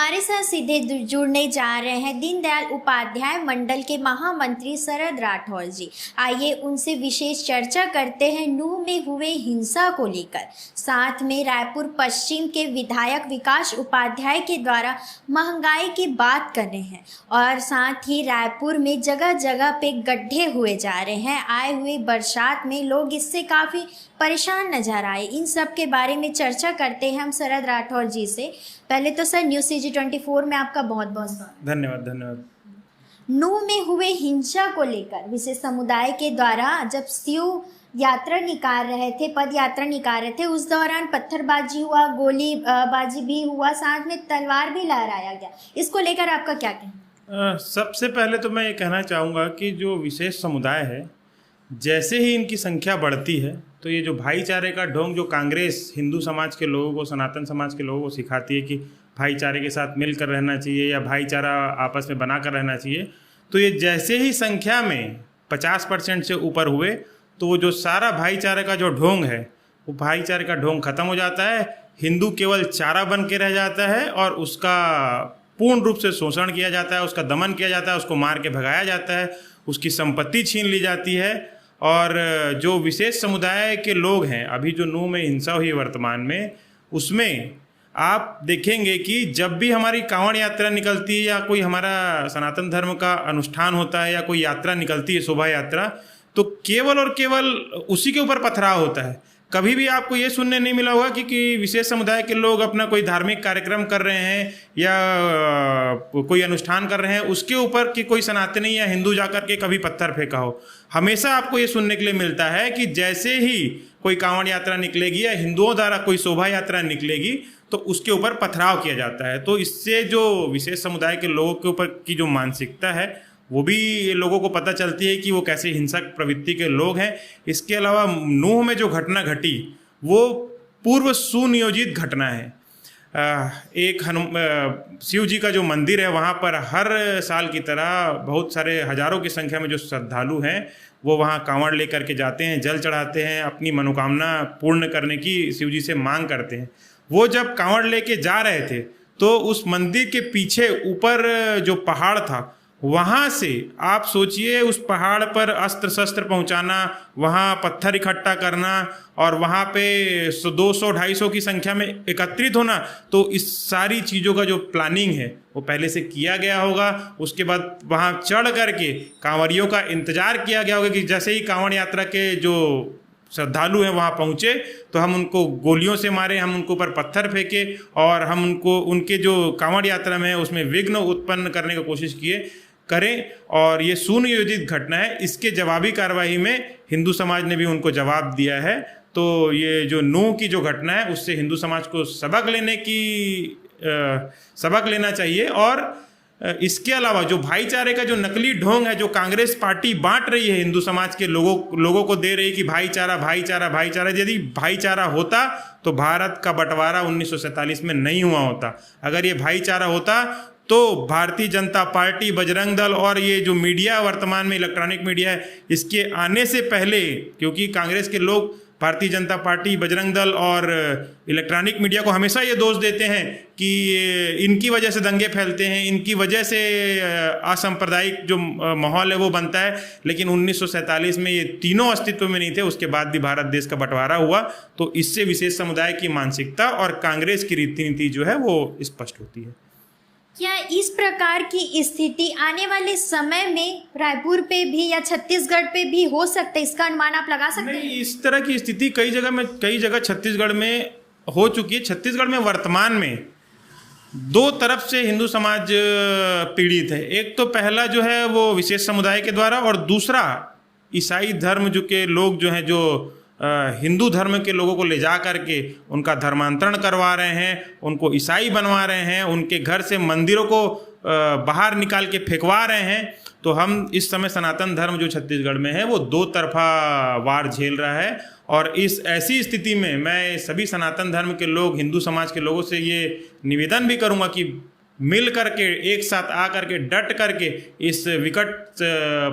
हमारे साथ सीधे जुड़ने जा रहे हैं दीनदयाल उपाध्याय मंडल के महामंत्री शरद राठौर जी। आइए उनसे विशेष चर्चा करते हैं नूह में हुए हिंसा को लेकर। साथ में रायपुर पश्चिम के विधायक विकास उपाध्याय के द्वारा महंगाई की बात कर रहे हैं और साथ ही रायपुर में जगह जगह पे गड्ढे हुए जा रहे हैं। आए हुए बरसात में लोग इससे काफ़ी परेशान नजर आए। इन सब के बारे में चर्चा करते हैं हम शरद राठौर जी से। पहले तो सर न्यूज़ CG24 में आपका बहुत बहुत स्वागत। धन्यवाद। नूह में हुए हिंसा को लेकर विशेष समुदाय के द्वारा जब शिव यात्रा निकाल रहे थे, पद यात्रा निकाल रहे थे, उस दौरान पत्थरबाजी हुआ, गोलीबाजी भी हुआ, साथ में तलवार भी लहराया गया। इसको लेकर आपका क्या कहना? सबसे पहले तो मैं ये कहना चाहूँगा कि जो विशेष समुदाय है, जैसे ही इनकी संख्या बढ़ती है तो ये जो भाईचारे का ढोंग जो कांग्रेस हिंदू समाज के लोगों को, सनातन समाज के लोगों को सिखाती है कि भाईचारे के साथ मिलकर रहना चाहिए या भाईचारा आपस में बनाकर रहना चाहिए, तो ये जैसे ही संख्या में 50% से ऊपर हुए तो वो जो सारा भाईचारे का जो ढोंग है वो भाईचारे का ढोंग खत्म हो जाता है। हिंदू केवल चारा बन के रह जाता है और उसका पूर्ण रूप से शोषण किया जाता है, उसका दमन किया जाता है, उसको मार के भगाया जाता है, उसकी संपत्ति छीन ली जाती है। और जो विशेष समुदाय के लोग हैं, अभी जो नूह में हिंसा हुई वर्तमान में, उसमें आप देखेंगे कि जब भी हमारी कांवड़ यात्रा निकलती है या कोई हमारा सनातन धर्म का अनुष्ठान होता है या कोई यात्रा निकलती है, शोभा यात्रा, तो केवल और केवल उसी के ऊपर पथराव होता है। कभी भी आपको ये सुनने नहीं मिला होगा कि विशेष समुदाय के लोग अपना कोई धार्मिक कार्यक्रम कर रहे हैं या कोई अनुष्ठान कर रहे हैं, उसके ऊपर कि कोई सनातनी या हिंदू जाकर के कभी पत्थर फेंका हो। हमेशा आपको ये सुनने के लिए मिलता है कि जैसे ही कोई कांवड़ यात्रा निकलेगी या हिंदुओं द्वारा कोई शोभा यात्रा निकलेगी तो उसके ऊपर पथराव किया जाता है। तो इससे जो विशेष समुदाय के लोगों के ऊपर की जो मानसिकता है वो भी लोगों को पता चलती है कि वो कैसे हिंसक प्रवृत्ति के लोग हैं। इसके अलावा नूह में जो घटना घटी वो पूर्व सुनियोजित घटना है। एक शिव जी का जो मंदिर है वहाँ पर हर साल की तरह बहुत सारे हजारों की संख्या में जो श्रद्धालु हैं वो वहाँ कांवड़ लेकर के जाते हैं, जल चढ़ाते हैं, अपनी मनोकामना पूर्ण करने की शिव जी से मांग करते हैं। वो जब कांवड़ लेके जा रहे थे तो उस मंदिर के पीछे ऊपर जो पहाड़ था वहाँ से आप सोचिए, उस पहाड़ पर अस्त्र शस्त्र पहुँचाना, वहाँ पत्थर इकट्ठा करना और वहाँ पे 200-250 की संख्या में एकत्रित होना, तो इस सारी चीज़ों का जो प्लानिंग है वो पहले से किया गया होगा। उसके बाद वहाँ चढ़ करके कांवरियों का इंतज़ार किया गया होगा कि जैसे ही कांवड़ यात्रा के जो श्रद्धालु हैं वहाँ पहुँचे तो हम उनको गोलियों से मारे, हम उनको ऊपर पत्थर फेंके और हम उनको उनके जो कांवड़ यात्रा में उसमें विघ्न उत्पन्न करने की कोशिश करें। और ये सुनियोजित घटना है। इसके जवाबी कार्रवाई में हिंदू समाज ने भी उनको जवाब दिया है। तो ये जो नूह की जो घटना है उससे हिंदू समाज को सबक लेना चाहिए। और इसके अलावा जो भाईचारे का जो नकली ढोंग है जो कांग्रेस पार्टी बांट रही है हिंदू समाज के लोगों को दे रही कि भाईचारा, यदि भाईचारा होता तो भारत का बंटवारा 1947 में नहीं हुआ होता। अगर ये भाईचारा होता तो भारतीय जनता पार्टी, बजरंग दल और ये जो मीडिया वर्तमान में इलेक्ट्रॉनिक मीडिया है इसके आने से पहले, क्योंकि कांग्रेस के लोग भारतीय जनता पार्टी, बजरंग दल और इलेक्ट्रॉनिक मीडिया को हमेशा ये दोष देते हैं कि इनकी वजह से दंगे फैलते हैं, इनकी वजह से असांप्रदायिक जो माहौल है वो बनता है। लेकिन 1947 में ये तीनों अस्तित्व में नहीं थे, उसके बाद भी भारत देश का बंटवारा हुआ। तो इससे विशेष समुदाय की मानसिकता और कांग्रेस की रीति नीति जो है वो स्पष्ट होती है। क्या इस प्रकार की स्थिति आने वाले समय में रायपुर पे भी या छत्तीसगढ़ पे भी हो सकता है, इसका अनुमान आप लगा सकते हैं? इस तरह की स्थिति कई जगह छत्तीसगढ़ में हो चुकी है। छत्तीसगढ़ में वर्तमान में दो तरफ से हिंदू समाज पीड़ित है। एक तो पहला जो है वो विशेष समुदाय के द्वारा और दूसरा ईसाई धर्म जो के लोग जो हैं जो हिंदू धर्म के लोगों को ले जा करके उनका धर्मांतरण करवा रहे हैं, उनको ईसाई बनवा रहे हैं, उनके घर से मंदिरों को बाहर निकाल के फेंकवा रहे हैं। तो हम इस समय सनातन धर्म जो छत्तीसगढ़ में है वो दो तरफा वार झेल रहा है। और इस ऐसी स्थिति में मैं सभी सनातन धर्म के लोग, हिंदू समाज के लोगों से ये निवेदन भी करूँगा कि मिल करके एक साथ आ करके डट करके इस विकट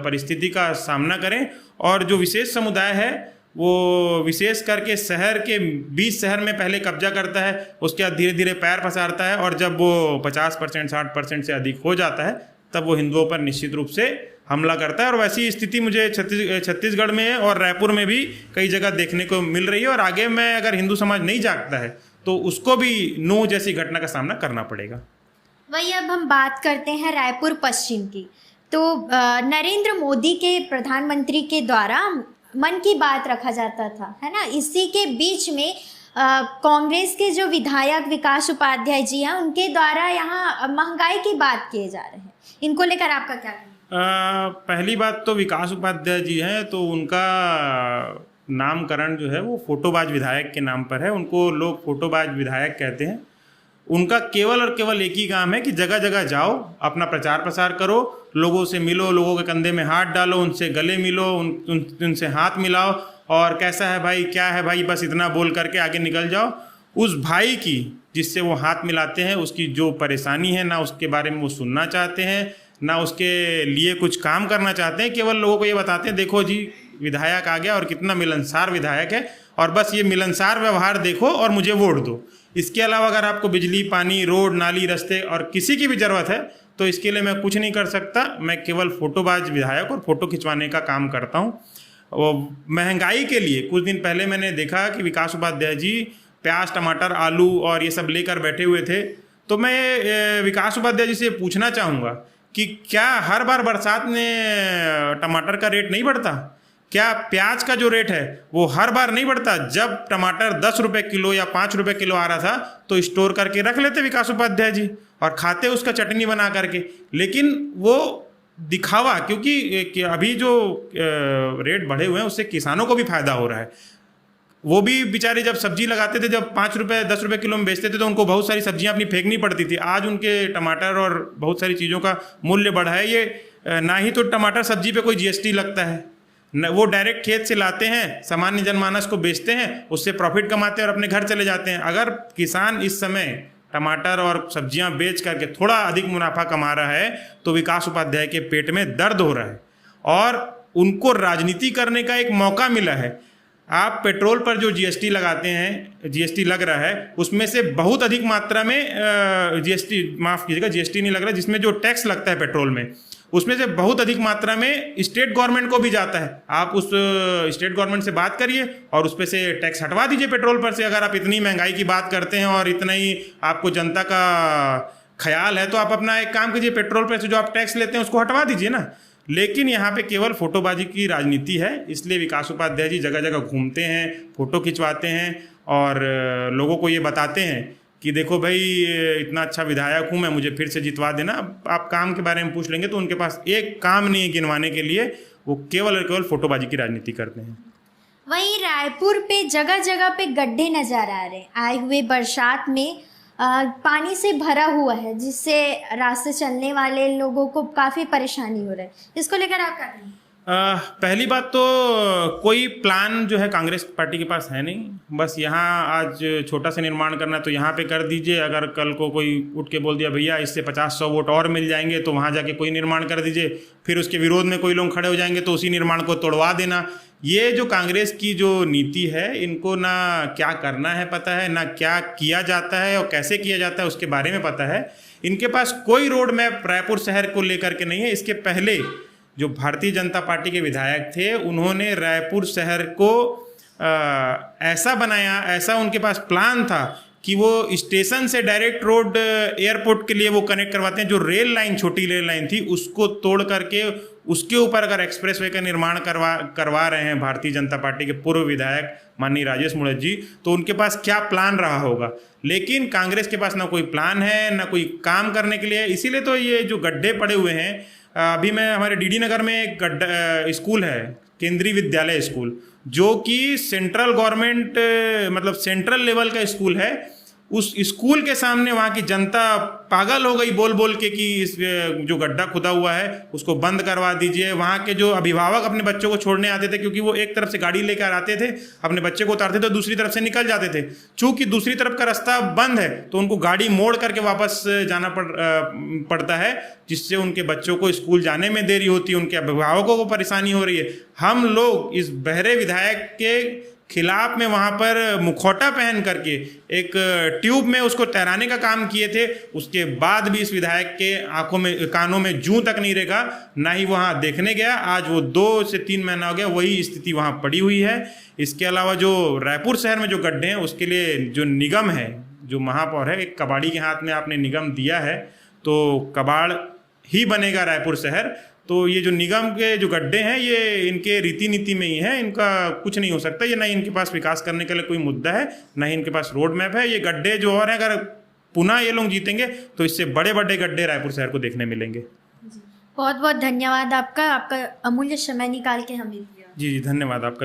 परिस्थिति का सामना करें। और जो विशेष समुदाय है वो विशेष करके शहर के 20 शहर में पहले कब्जा करता है, उसके बाद धीरे धीरे पैर पसारता है, और जब वो 50% 60% से अधिक हो जाता है तब वो हिंदुओं पर निश्चित रूप से हमला करता है। और वैसी स्थिति मुझे छत्तीसगढ़ में और रायपुर में भी कई जगह देखने को मिल रही है, और आगे में अगर हिंदू समाज नहीं जागता है तो उसको भी नूह जैसी घटना का सामना करना पड़ेगा। वही अब हम बात करते हैं रायपुर पश्चिम की। तो नरेंद्र मोदी के प्रधानमंत्री के द्वारा मन की बात रखा जाता था, है ना। इसी के बीच में कांग्रेस के जो विधायक विकास उपाध्याय जी हैं, उनके द्वारा यहाँ महंगाई की बात किए जा रहे हैं। इनको लेकर आपका क्या कहना है? पहली बात तो विकास उपाध्याय जी हैं, तो उनका नामकरण जो है वो फोटोबाज विधायक के नाम पर है। उनको लोग फोटोबाज विधायक कहते हैं। उनका केवल और केवल एक ही काम है कि जगह जगह जाओ, अपना प्रचार प्रसार करो, लोगों से मिलो, लोगों के कंधे में हाथ डालो, उनसे गले मिलो, उनसे हाथ मिलाओ, और कैसा है भाई, क्या है भाई, बस इतना बोल करके आगे निकल जाओ। उस भाई की जिससे वो हाथ मिलाते हैं, उसकी जो परेशानी है ना उसके बारे में वो सुनना चाहते हैं, ना उसके लिए कुछ काम करना चाहते हैं। केवल लोगों को ये बताते हैं, देखो जी विधायक आ गया और कितना मिलनसार विधायक है, और बस ये मिलनसार व्यवहार देखो और मुझे वोट दो। इसके अलावा अगर आपको बिजली, पानी, रोड, नाली, रास्ते और किसी की भी ज़रूरत है तो इसके लिए मैं कुछ नहीं कर सकता। मैं केवल फोटोबाज विधायक और फ़ोटो खिंचवाने का काम करता हूँ। वो महंगाई के लिए कुछ दिन पहले मैंने देखा कि विकास उपाध्याय जी प्याज, टमाटर, आलू और ये सब लेकर बैठे हुए थे। तो मैं विकास उपाध्याय जी से पूछना चाहूँगा कि क्या हर बार बरसात में टमाटर का रेट नहीं बढ़ता? क्या प्याज का जो रेट है वो हर बार नहीं बढ़ता? जब टमाटर 10 रुपये किलो या 5 रुपये किलो आ रहा था तो स्टोर करके रख लेते विकास उपाध्याय जी और खाते उसका चटनी बना करके। लेकिन वो दिखावा, क्योंकि अभी जो रेट बढ़े हुए हैं उससे किसानों को भी फायदा हो रहा है। वो भी बेचारे जब सब्जी लगाते थे, जब 5 रुपये 10 रुपये किलो में बेचते थे तो उनको बहुत सारी सब्जियां अपनी फेंकनी पड़ती थी। आज उनके टमाटर और बहुत सारी चीज़ों का मूल्य बढ़ा है। ये ना ही तो टमाटर सब्जी पे कोई GST लगता है, न वो डायरेक्ट खेत से लाते हैं, सामान्य जनमानस को बेचते हैं, उससे प्रॉफिट कमाते हैं और अपने घर चले जाते हैं। अगर किसान इस समय टमाटर और सब्जियां बेच करके थोड़ा अधिक मुनाफा कमा रहा है तो विकास उपाध्याय के पेट में दर्द हो रहा है और उनको राजनीति करने का एक मौका मिला है। आप पेट्रोल पर जो GST लगाते हैं, GST लग रहा है, उसमें से बहुत अधिक मात्रा में GST, माफ़ कीजिएगा, GST नहीं लग रहा, जिसमें जो टैक्स लगता है पेट्रोल में, उसमें से बहुत अधिक मात्रा में स्टेट गवर्नमेंट को भी जाता है। आप उस स्टेट गवर्नमेंट से बात करिए और उस पर से टैक्स हटवा दीजिए पेट्रोल पर से। अगर आप इतनी महंगाई की बात करते हैं और इतना ही आपको जनता का ख्याल है तो आप अपना एक काम कीजिए, पेट्रोल पर से जो आप टैक्स लेते हैं उसको हटवा दीजिए ना। लेकिन यहाँ पे केवल फोटोबाजी की राजनीति है, इसलिए विकास उपाध्याय जी जगह जगह घूमते हैं, फोटो खिंचवाते हैं और लोगों को ये बताते हैं कि देखो भाई इतना अच्छा विधायक हूँ मैं, मुझे फिर से जितवा देना। आप काम के बारे में पूछ लेंगे तो उनके पास एक काम नहीं है गिनवाने के लिए, वो केवल और केवल फोटोबाजी की राजनीति करते हैं। वहीं रायपुर पे जगह जगह पे गड्ढे नजर आ रहे हैं। आए हुए बरसात में पानी से भरा हुआ है, जिससे रास्ते चलने वाले लोगों को काफ़ी परेशानी हो रही है। इसको लेकर आप क्या करेंगे? पहली बात तो कोई प्लान जो है कांग्रेस पार्टी के पास है नहीं। बस यहाँ आज छोटा सा निर्माण करना तो यहाँ पे कर दीजिए, अगर कल को कोई उठ के बोल दिया भैया इससे 50-100 वोट और मिल जाएंगे तो वहाँ जाके कोई निर्माण कर दीजिए, फिर उसके विरोध में कोई लोग खड़े हो जाएंगे तो उसी निर्माण को तोड़वा देना। ये जो कांग्रेस की जो नीति है, इनको ना क्या करना है पता है, ना क्या किया जाता है और कैसे किया जाता है उसके बारे में पता है। इनके पास कोई रोड मैप रायपुर शहर को लेकर के नहीं है। इसके पहले जो भारतीय जनता पार्टी के विधायक थे उन्होंने रायपुर शहर को ऐसा बनाया, ऐसा उनके पास प्लान था कि वो स्टेशन से डायरेक्ट रोड एयरपोर्ट के लिए वो कनेक्ट करवाते हैं। जो रेल लाइन, छोटी रेल लाइन थी, उसको तोड़ करके उसके ऊपर अगर एक्सप्रेसवे का निर्माण करवा रहे हैं भारतीय जनता पार्टी के पूर्व विधायक माननीय राजेश मुड़त जी, तो उनके पास क्या प्लान रहा होगा। लेकिन कांग्रेस के पास ना कोई प्लान है, ना कोई काम करने के लिए। इसीलिए तो ये जो गड्ढे पड़े हुए हैं, अभी मैं हमारे DD नगर में एक स्कूल है, केंद्रीय विद्यालय स्कूल, जो कि सेंट्रल गवर्नमेंट मतलब सेंट्रल लेवल का स्कूल है। उस स्कूल के सामने वहाँ की जनता पागल हो गई बोल बोल के कि इस जो गड्ढा खुदा हुआ है उसको बंद करवा दीजिए। वहाँ के जो अभिभावक अपने बच्चों को छोड़ने आते थे, क्योंकि वो एक तरफ से गाड़ी लेकर आते थे, अपने बच्चे को उतारते थे, दूसरी तरफ से निकल जाते थे। चूंकि दूसरी तरफ का रास्ता बंद है तो उनको गाड़ी मोड़ करके वापस जाना पड़ता है, जिससे उनके बच्चों को स्कूल जाने में देरी होती है, उनके अभिभावकों को परेशानी हो रही है। हम लोग इस बहरे विधायक के खिलाफ में वहाँ पर मुखौटा पहन करके एक ट्यूब में उसको तैराने का काम किए थे। उसके बाद भी इस विधायक के आंखों में कानों में जूं तक नहीं रेगा, ना ही वहाँ देखने गया। आज वो 2 से 3 महीना हो गया, वही स्थिति वहाँ पड़ी हुई है। इसके अलावा जो रायपुर शहर में जो गड्ढे हैं उसके लिए जो निगम है, जो महापौर है, एक कबाड़ी के हाथ में आपने निगम दिया है, तो कबाड़ ही बनेगा रायपुर शहर। तो ये जो निगम के जो गड्ढे हैं ये इनके रीति नीति में ही है, इनका कुछ नहीं हो सकता। ये ना इनके पास विकास करने के लिए कोई मुद्दा है, ना ही इनके पास रोड मैप है। ये गड्ढे जो और हैं, अगर पुनः ये लोग जीतेंगे तो इससे बड़े बड़े गड्ढे रायपुर शहर को देखने मिलेंगे। बहुत बहुत धन्यवाद आपका अमूल्य समय निकाल के हमें दिया। जी धन्यवाद आपका भी।